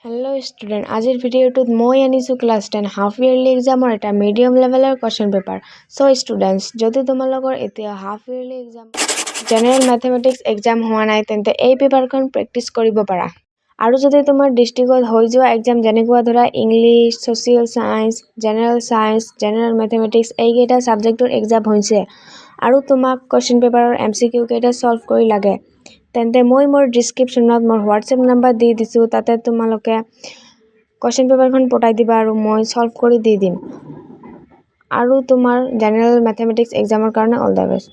Hello student, আজিৰ ভিডিঅ'টোত মই আনিছো ক্লাছ 10 হাফ ইয়াৰলি এক্সামৰ এটা মিডিয়াম লেভেলৰ কোৱেশ্চন পেপাৰ। সো ষ্টুডেন্টস, যদি তোমালোকৰ এতিয়া half yearly exam general mathematics exam হোৱা নাই তেন্তে এই পেপাৰখন প্ৰেক্টিছ কৰিব পাৰা। আৰু যদি তোমাৰ ডিস্ট্ৰিক্টত হৈ যোৱা এক্সাম যেনেকুৱা ধৰা English, social science, general mathematics এইকেইটা সাবজেক্টৰ এক্সাম হৈছে আৰু তোমাক কোৱেশ্চন পেপাৰৰ MCQ কেইটা সলভ কৰি লাগে তেন্তে মই মোৰ ডেসক্ৰিপশনত মোৰ হোৱাটসএপ নাম্বাৰ দি দিছো, তাতে তোমালোকে কোৱেশ্চন পেপাৰখন পঠাই দিবা আৰু মই সলভ কৰি দি দিম। আৰু তোমাৰ জেনাৰেল ম্যাথমেটিক্স এক্সামৰ কাৰণে অল দ্য বেষ্ট।